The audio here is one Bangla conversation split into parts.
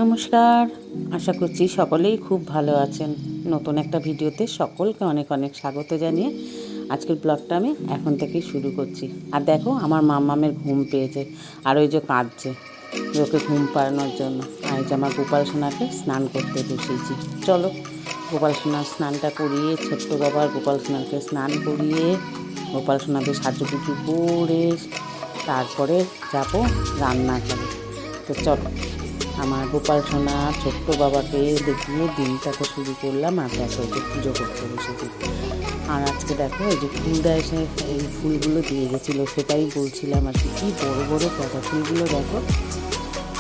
নমস্কার, আশা করছি সকলেই খুব ভালো আছেন। নতুন একটা ভিডিওতে সকলকে অনেক অনেক স্বাগত জানিয়ে আজকের ব্লগটা আমি এখন থেকেই শুরু করছি। আর দেখো আমার মাম্মামের ঘুম পেয়েছে, আর ওই যে কাঁদছে ওকে ঘুম পাড়ানোর জন্য। আর এই যে আমার গোপাল সোনাকে স্নান করতে বসিয়েছি। চলো গোপাল সোনার স্নানটা করিয়ে, ছোট্ট বাবার গোপাল সোনাকে স্নান করিয়ে গোপাল সোনাকে সাজুগুজু করে তারপরে যাবো রান্না করে। তো চলো আমার গোপাল সোনা ছোট্ট বাবাকে দেখিয়ে দিনটাকে শুরু করলাম। আর দেখো যে পুজো করতে বসেছি। আর আজকে দেখো এই যে ফুলটা এসে এই ফুলগুলো দিয়ে গেছিলো, সেটাই বলছিলাম আর কি বড়ো বড়ো গাঁদা ফুলগুলো দেখো।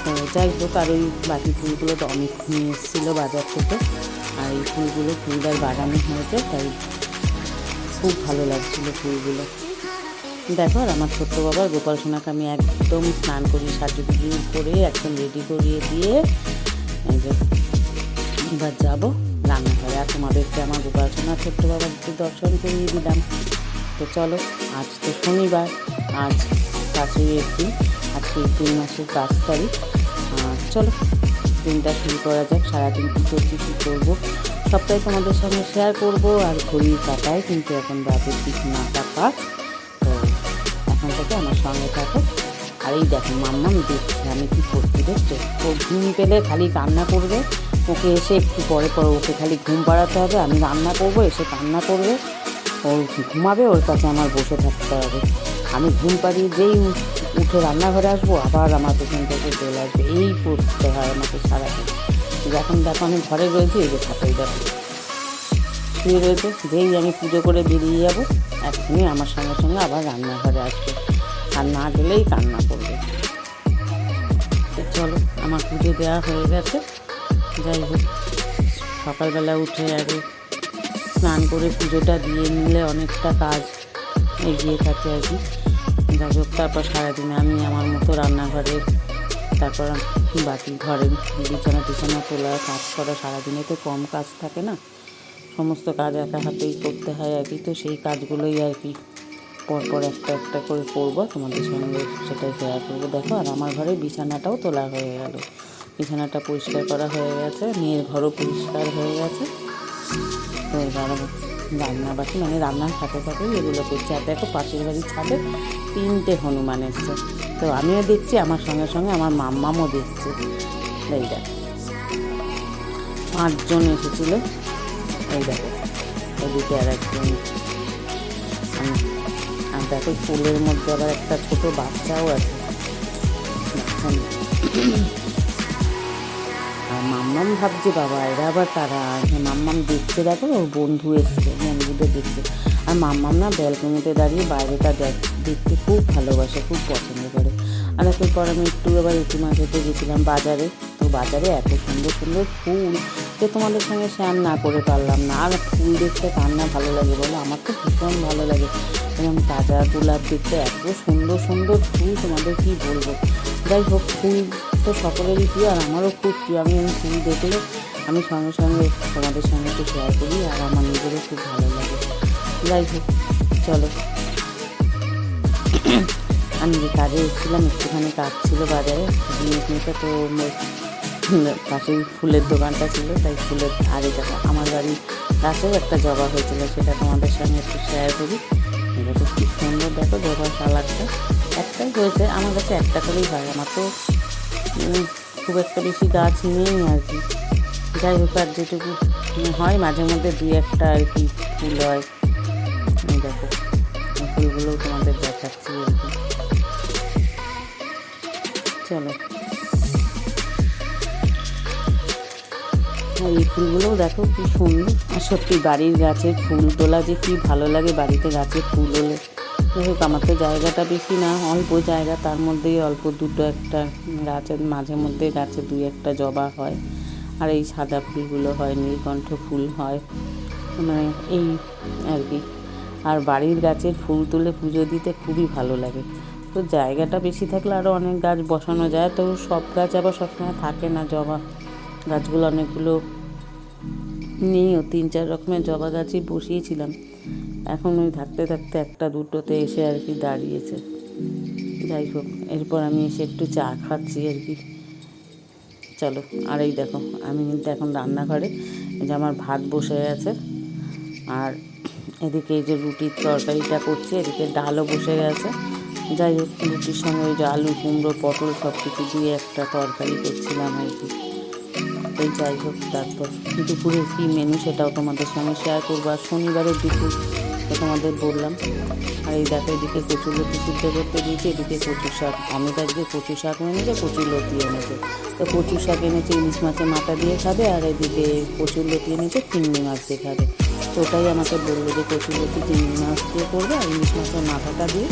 তো যাই হোক, আর ওই বাকি ফুলগুলো তো অনেক নিয়ে এসেছিলো বাজার থেকে। আর এই ফুলদার বাগানো হয়েছে, তাই খুব ভালো লাগছিলো ফুলগুলো দেখো। আর আমার ছোট্ট বাবার গোপাল সোনাকে আমি একদম স্নান করি সাজুগুজু করে একদম রেডি করিয়ে দিয়ে এই যে এবার যাবো রান্নাঘরে। আর তোমাদেরকে আমার গোপাল সোনা ছোট্ট বাবার একটু দর্শন করিয়ে দিলাম। তো চলো, আজ তো শনিবার, আজ 5ই এপ্রিল, আজকে এপ্রিল মাসের 5 তারিখ। চলো দিনটা শুরু করা যাক। সারাদিন কী করছি কী করবো সবটাই তোমাদের সঙ্গে শেয়ার করবো। আর ঘড়ির কাটায় কিন্তু এখন রাতের ঠিক 9টা 5। তো এখন থেকে আমার সঙ্গে থাকো। আর এই দেখো মাম্মাম দেখছে আমি কী করছি, দেখছো? ও ঘুম পেলে খালি কান্না করবে। ওকে এসে একটু পরে ওকে খালি ঘুম পাড়াতে হবে, আমি রান্না করবো, এসে কান্না করবে। ও ঘুমাবে, ওর কাছে আমার বসে থাকতে হবে। আমি ঘুম পাড়িয়ে যেই উঠে রান্নাঘরে আসবো আবার আমার পেছন থেকে চলে আসবে। এই করতে হয় আমাকে সারাদিন। যখন দেখো আমি ঘরে রয়েছি, এই যে ছাতাই দেখো শুয়ে রয়েছে। যেই আমি পুজো করে বেরিয়ে যাবো এখনই আমার সঙ্গে সঙ্গে আবার রান্নাঘরে আসবে, আর না গেলেই কান্না করবে। তো চলো, আমার পুজো দেওয়া হয়ে গেছে। যাই হোক, সকালবেলা উঠে আগে স্নান করে পুজোটা দিয়ে নিলে অনেকটা কাজ এগিয়ে থাকে আর কি। যাই হোক, তারপর সারাদিনে আমি আমার মতো রান্নাঘরে, তারপর বাকি ঘরে বিছানা টিছানা তোলা, কাজ করা, সারাদিনে তো কম কাজ থাকে না, সমস্ত কাজ একা হাতেই করতে হয় আর কি। তো সেই কাজগুলোই আর কি পরপর একটা একটা করে করবো, তোমাদের সঙ্গে সেটাই শেয়ার করবো। দেখো, আর আমার ঘরে বিছানাটাও তোলা হয়ে গেল, বিছানাটা পরিষ্কার করা হয়ে গেছে, মেয়ের ঘরও পরিষ্কার হয়ে গেছে। তো এবার রান্না বাকি মানে রান্নার সাথে সাথেই এগুলো করছি। আর দেখো পাশের বাড়ির ছাদে 3টে হনুমান এসছে। তো আমিও দেখছি, আমার সঙ্গে সঙ্গে আমার মাম্মামও দেখছে। এই দেখো 5 জন এসেছিলো। এই দেখো ওদিকে আর একজন। আর দেখো ফুলের মধ্যে আবার একটা ছোট বাচ্চাও আছে। আর মাম্মাম ভাবছে বাবা এরা আবার তারা। মাম্মাম দেখতে, দেখো ওর বন্ধু এসছে, বন্ধুদের দেখতে। আর মাম্মাম না ব্যালকনিতে দাঁড়িয়ে বাইরেটা দেখতে খুব ভালোবাসে, খুব পছন্দ করে। আর এরপর আমি একটু আবার একটু মাঝেতে গেছিলাম বাজারে। তো বাজারে এত সুন্দর সুন্দর ফুল যে তোমাদের সঙ্গে শেয়ার না করে পারলাম না। আর ফুল দেখতে কার না ভালো লাগে বলো? আমার তো ভীষণ ভালো লাগে। এবং তাজা গোলাপ দেখতে এত সুন্দর সুন্দর ফুল, তোমাদের কি বলবো। যাই হোক, ফুল তো সকলেরই প্রিয়, আর আমারও খুব প্রিয়। আমি ফুল দেখলে আমি সঙ্গে সঙ্গে তোমাদের সঙ্গে একটু শেয়ার করি, আর আমার নিজেরও খুব ভালো লাগে। যাই হোক চলো, আমি যে কাজে এসেছিলাম, একটুখানি কাজ ছিল বাজারে জিনিস নিতে। তো পাশেই ফুলের দোকানটা ছিল, তাই ফুলের আগে দেখো আমার বাড়ির কাছেও একটা জবা হয়েছিল, সেটা তোমাদের সঙ্গে একটু শেয়ার করি। দেখো কি সুন্দর, দেখো জবার কালারটা। একটাই হয়েছে, আমার কাছে একটা করেই হয়, আমার তো খুব একটা বেশি গাছ নেই আর কি। যাই হোক, আর যেটুকু হয় মাঝে মধ্যে 2-1টা আর কি ফুল হয়। দেখো ফুলগুলোও তোমাদের দেখাচ্ছি আর কি। চলো, এই ফুলগুলোও দেখো কি সুন্দর। আর সত্যি বাড়ির গাছের ফুল তোলা যে কি ভালো লাগে, বাড়িতে গাছের ফুল হলে। যাই হোক, আমার তো জায়গাটা বেশি না, অল্প জায়গা, তার মধ্যেই অল্প 2-1টা গাছের মাঝে মধ্যে গাছে 2-1টা জবা হয়। আর এই সাদা ফুলগুলো হয়, নীলকণ্ঠ ফুল হয়, মানে এই আর কি। আর বাড়ির গাছের ফুল তুলে পুজো দিতে খুবই ভালো লাগে। তো জায়গাটা বেশি থাকলে আরও অনেক গাছ বসানো যায়। তো সব গাছ আবার সবসময় থাকে না, জবা গাছগুলো অনেকগুলো নেইও, 3-4 রকমের জবা গাছই বসিয়েছিলাম। এখন ওই থাকতে থাকতে 1-2টোতে এসে আর কি দাঁড়িয়েছে। যাই হোক, এরপর আমি এসে একটু চা খাচ্ছি আর কি। চলো। আর এই দেখো আমি কিন্তু এখন রান্নাঘরে, এই যে আমার ভাত বসে গেছে, আর এদিকে এই যে রুটির তরকারিটা করছি, এদিকে ডালও বসে গেছে। যাই হোক, রুটির সঙ্গে ওই যে আলু কুমড়ো পটল সব কিছু দিয়ে একটা তরকারি করছিলাম আর কি। তো যাই হোক, তারপর দুপুরে কী মেনু সেটাও তোমাদের সঙ্গে শেয়ার করবো। আর শনিবারের দুপুর তো তোমাদের বললাম। আর এই দেখো, এদিকে কচুরলতি সিদ্ধ করতে দিয়েছি, এদিকে কচু শাক। অমিত আজকে কচু শাক এনেছে, কচুরলতি এনেছে। তো কচু শাক এনেছে ইলিশ মাছের মাথা দিয়ে খাবে, আর এদিকে কচুরলতি এনেছে চিংড়ি মাছ দিয়ে খাবে। তো ওটাই আমাকে বললো যে কচুরলতি চিংড়ি মাছ দিয়ে করবে, আর ইলিশ মাছের মাথাটা দিয়ে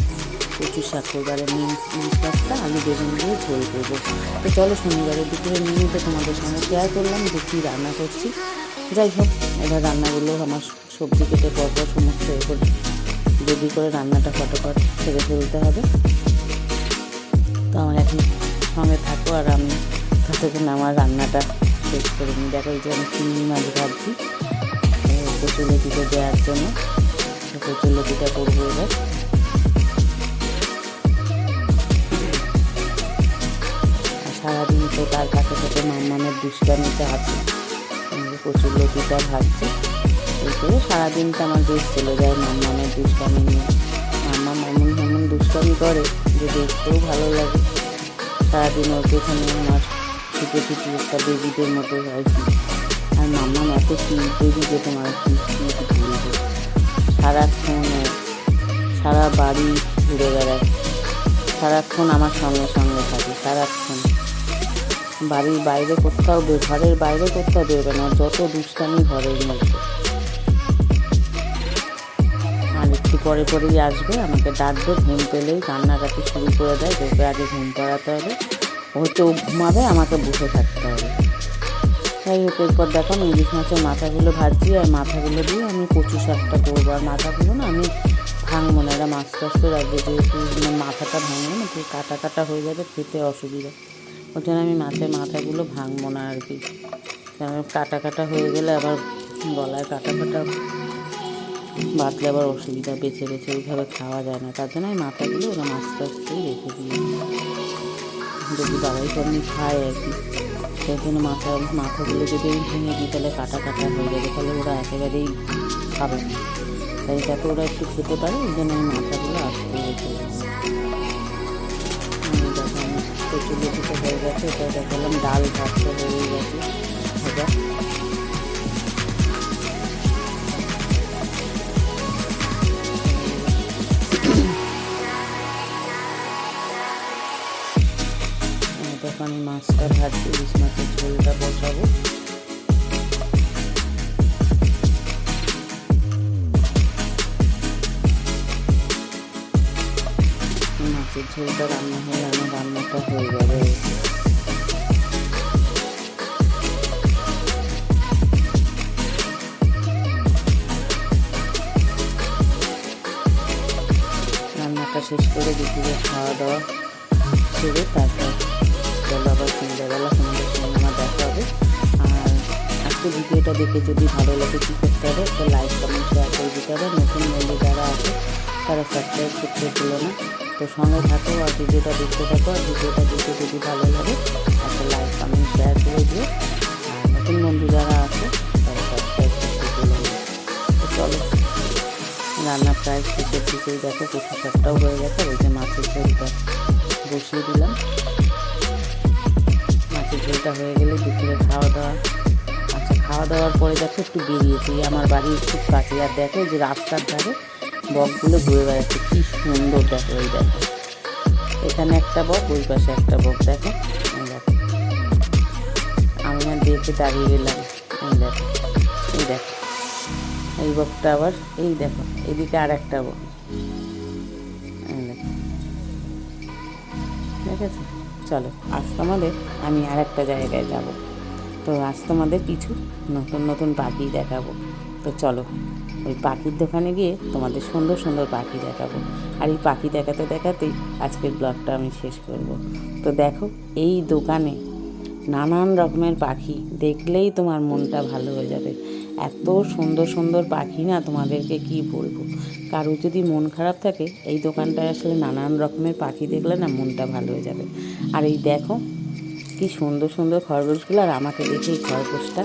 কচু শাক করবো, আর এমনি ইলিশ মাছটা আলু বেগুন দিয়ে ঝোল করবো। তো চলো, শনিবারের দুপুরে মেনু তো তোমাদের সঙ্গে শেয়ার করলাম যে কী রান্না করছি। যাই হোক, এবার রান্নাগুলো আমার সবজি কেটে পরপর সমস্ত এরপর রেডি করে রান্নাটা ফটাফট ছেড়ে ফেলতে হবে। তো আমার এখন সঙ্গে থাকো, আর আমি ততক্ষণ আমার রান্নাটা শেষ করে নিই। দেখো, এই যে আমি চিংড়ি মাছ ভাবছি কচুরলতিতে দেওয়ার জন্য। কচুরলতিটা করবো এবার। সারাদিন তো তার কাছে থেকে মামামের দুষ্টামিটা আছে, কচুরলতিটা ভাবছি। এই করে সারাদিনটা আমার বেশ চলে যায় মামামের দুষ্টামি নিয়ে। মামাম এমন দুষ্টামি করে যে দেখতেও ভালো লাগে। সারাদিন ওর পেছনে আমার ছুটে ছুটি একটা বেবিদের মতো আর কি। আর মামাম এত কিউট বেবি যে তোমার কি বলবো, সারাক্ষণ সারা বাড়ি ঘুরে বেড়ায়, সারাক্ষণ আমার সঙ্গে সঙ্গে থাকে, সারাক্ষণ বাড়ির বাইরে কোথাও ঘরের বাইরে কোথাও বেরোবে না, যত দুষ্টামি ঘরের মধ্যে। আর একটু পরে পরেই আসবে, আমাকে ডাকবে, ঘুম পেলেই কান্নাকাটি শুরু করে দেয়, ওকে আগে ঘুম পাড়াতে হবে, হয়তো ও ঘুমাবে, আমাকে বসে থাকতে হবে। যাই হোক, এরপর দেখো আমি ইলিশ মাছের মাথাগুলো ভাজছি, আর মাথাগুলো দিয়ে আমি কচু শাকটা করবো। আর মাথাগুলো না আমি ভাঙবো না, এরা মাছ টাছ রাখবে, যেহেতু মাথাটা ভাঙবো না, ঠিক কাটা কাটা হয়ে যাবে, খেতে অসুবিধা। ওই জন্য আমি মাছের মাথাগুলো ভাঙবো না আর কি, কারণ কাটা কাটা হয়ে গেলে আবার গলায় কাটা কাটা বাঁধলে আবার অসুবিধা, বেছে বেছে ওইভাবে খাওয়া যায় না। তার জন্য আমি মাথাগুলো ওরা মাছ টাছ করে রেখে দিই, যদি বাবাই এমনি খায় আর কি। সেই জন্য মাথাগুলো যদি আমি ভেঙে দিই তাহলে কাটা কাটা হয়ে যাবে, তাহলে ওরা একেবারেই খাবে না। তাই যাতে ওরা একটু খেতে পারে, ওই জন্য আমি মাথাগুলো আসতে রেখে দিই। কচুরলতিটা হয়ে গেছে, এটা দেখালাম। ডাল ভাতটা হয়ে গেছে ভাজা। দেখো আমি মাছটা ভাজছি, ইলিশ মাছের ঝোলটা বসাবো। মাছের ঝোলটা রান্না হয়ে আমার রান্নাটা হয়ে যাবে। রান্নাটা শেষ করে দুপুরে খাওয়া দাওয়া সেরে তারপর চলো আবার সন্ধ্যাবেলা তোমাদের সঙ্গে আমার দেখা হবে। আর আজকে ভিডিওটা দেখে যদি ভালো লাগে কী করতে হবে, একটা লাইক কমেন্ট শেয়ার করে দিতে হবে। নতুন বন্ধু যারা আছে তারা সাবস্ক্রাইব করতে ভুলো না। তো সঙ্গে থাকো আর ভিডিওটা দেখতে থাকো। আর ভিডিওটা দেখে যদি ভালো লাগে একটা লাইক কমেন্ট শেয়ার করে দিও। আর নতুন বন্ধু যারা আছে তারা সাবস্ক্রাইব করতে ভুলো না। তো চলো, রান্না প্রায় শেষের দিকেই দেখো, কচু শাকটাও হয়ে গেছে। ওই যে মাছের ঝোলটা বসিয়ে দিলাম। মাছের ঝোলটা হয়ে গেলে দুপুরে খাওয়া দাওয়া। আচ্ছা, খাওয়া দাওয়ার পরে দেখো একটু বেরিয়েছি, আমার বাড়ির খুব কাছে। আর দেখো যে রাস্তার ধারে বকগুলো ঘুরে বেড়াচ্ছে, কী সুন্দর দেখো। এই দেখো, এখানে একটা বক, ওই পাশে একটা বক। দেখো, এই দেখো, আমি আর দেখে দাঁড়িয়ে গেলাম। এই দেখো, এই দেখো, এই বকটা আবার এই দেখো, এদিকে আর একটা বক। এই দেখো, দেখেছো? চলো, আজ তোমাদের আমি আর একটা জায়গায় যাব। তো আজ তোমাদের কিছু নতুন নতুন পাখি দেখাবো। তো চলো, ওই পাখির দোকানে গিয়ে তোমাদের সুন্দর সুন্দর পাখি দেখাবো। আর এই পাখি দেখাতে দেখাতেই আজকের ব্লগটা আমি শেষ করব। তো দেখো, এই দোকানে নানান রকমের পাখি দেখলেই তোমার মনটা ভালো হয়ে যাবে। এত সুন্দর সুন্দর পাখি না, তোমাদেরকে কি বলবো। কারো যদি মন খারাপ থাকে, এই দোকানটায় আসলে নানান রকমের পাখি দেখলে না মনটা ভালো হয়ে যাবে। আর এই দেখো, কি সুন্দর সুন্দর খরগোশগুলো, আর আমাকে দেখে এই খরগোশটা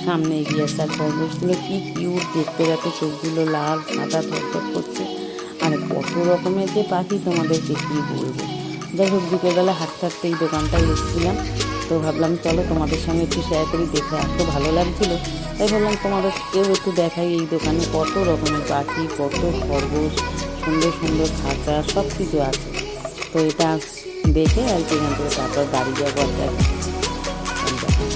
সামনে এগিয়ে আসছে। আর খরগোশগুলো কি কিউট দেখতে, যাতে চোখগুলো লাল সাদা থরথর করছে। আর কত রকমের যে পাখি তোমাদেরকে কী বলবো। যাই হোক, বিকেলবেলা হাঁটতে হাঁটতে এই দোকানটায় এসেছিলাম, তো ভাবলাম চলো তোমাদের সঙ্গে একটু শেয়ার করি। দেখে এত ভালো লাগছিলো, তাই ভাবলাম তোমাদেরকেও একটু দেখাই এই দোকানে কত রকমের পাখি, কত খরগোশ, সুন্দর সুন্দর খাঁচা, সব কিছু আছে। তো এটা দেখে আর কি এখান থেকে তারপর বাড়ি যাবো। একটা কি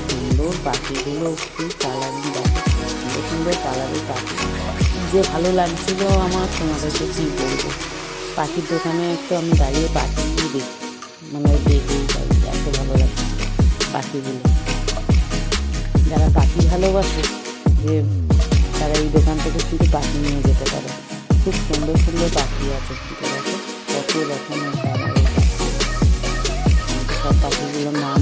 সুন্দর পাখিগুলো, কি কালারিং, দেখো সুন্দর সুন্দর কালারের পাখি, যে ভালো লাগছিল আমার, তোমাদেরকে কী বলবো। পাখির দোকানে একটু আমি দাঁড়িয়ে পাখি দেখি, মানে দেখেই পাই, এত ভালো লাগে পাখিগুলো। যারা পাখি ভালোবাসে যে তারা এই দোকান থেকে শুধু পাখি নিয়ে যেতে পারে। খুব সুন্দর সুন্দর পাখি আছে, দেখো কত রকমের কালারের পাখি। সব পাখিগুলোর নাম